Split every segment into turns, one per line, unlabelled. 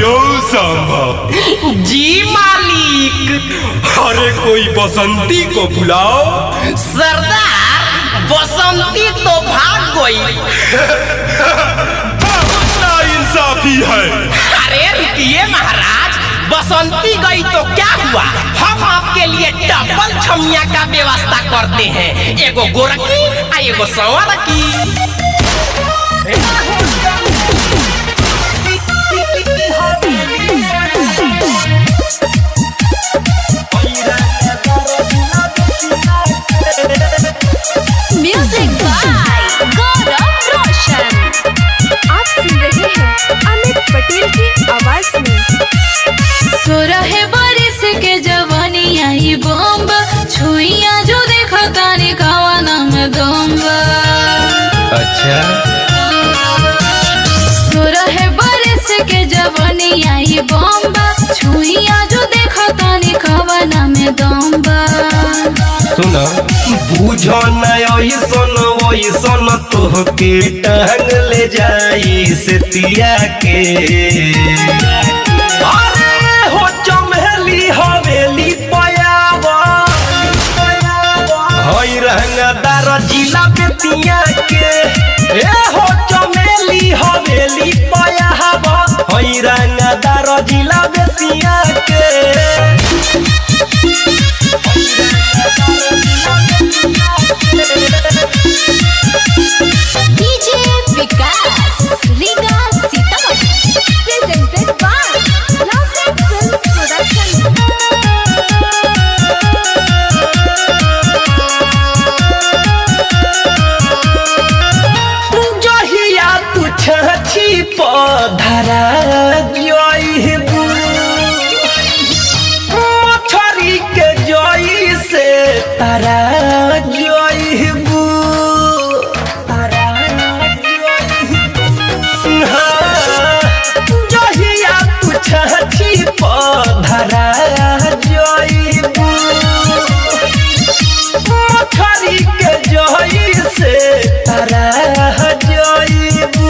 यो सांबा।
जी मालिक।
अरे कोई बसंती को बुलाओ।
सरदार बसंती तो भाग गई।
इंसाफी है।
अरे रुकिए महाराज, बसंती गई तो क्या हुआ, हम आपके लिए डबल छमिया का व्यवस्था करते हैं, एगो गोरखी आ एगो संवरकी।
म्यूजिक बाय गौरव रोशन। आप सुन रहे हैं अमित पटेल की आवाज में।
16 बरिस के जवानी आई बम्ब, छुइया जो देखा तानी खावा नाम दम्ब।
अच्छा
16 बरिस के जवानी आई बम्ब, छुइया जो देखा तानी खावा नाम दम्ब।
सुनो,
बुझो नयसन वैसन तोहके टांग ले जाई से तिया के। अरे हो चमेली हवेली पयावा, हई रंगदार जिला बेतिया के। ए हो चमेली हवेली पयावा, हई रंगदार जिला बेतिया के।
DJ Vikas Riga Sitamarhi presented by Lovely Film Production.
जहिया तू छाछी पधरा जइबू, मछरी के जई से तारा जइबू। हाँ, जहिया तू छाछी पधरा जइबू, मछरी के जई से तारा जइबू।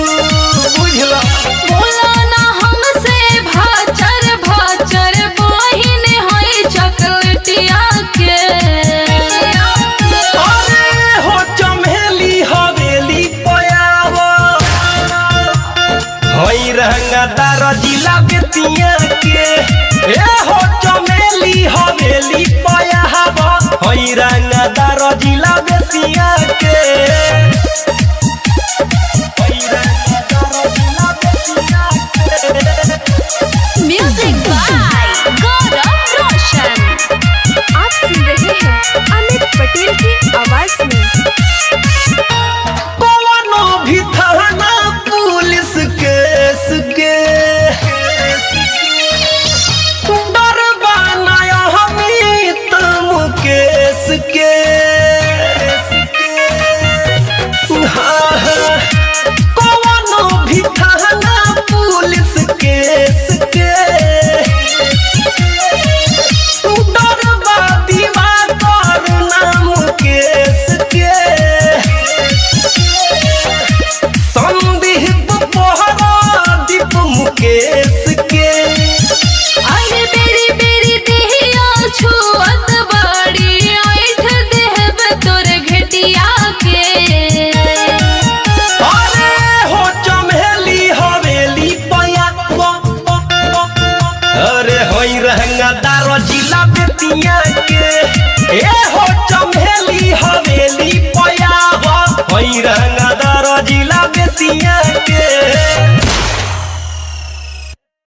बुझला
बोला ना हमसे भाचर भाचर, बहिन होई चॉकलेटिया के।
अरे हो चमेली हवेली पयावा, हई रंगदार जिला बेतिया के। ए हो चमेली हवेली पयावा, हई रंगदार जिला बेतिया के। हई रंगदार जिला बेतिया के।
म्यूजिक बाय गौरव रोशन। आप सुन रहे हैं अमित पटेल की आवाज में।
कौनो भी थाना पुलिस केस के डरबा नया हमीत मुकेश के। हाँ, हाँ, कौनो भी थाना पुलिस केस के डरबा दीवार नाम केस के। संदीप पोहरा दीप मुकेश के।
अरे बेरी बेरी देहिया छुअत बड़ी, ऐठ देहब तोर घटिया के।
अरे हो चमेली हवेली पयावा, अरे होई रंगदार जिला बेतिया के। ए हो चमेली हवेली पयावा, होई रंगदार जिला बेतिया के।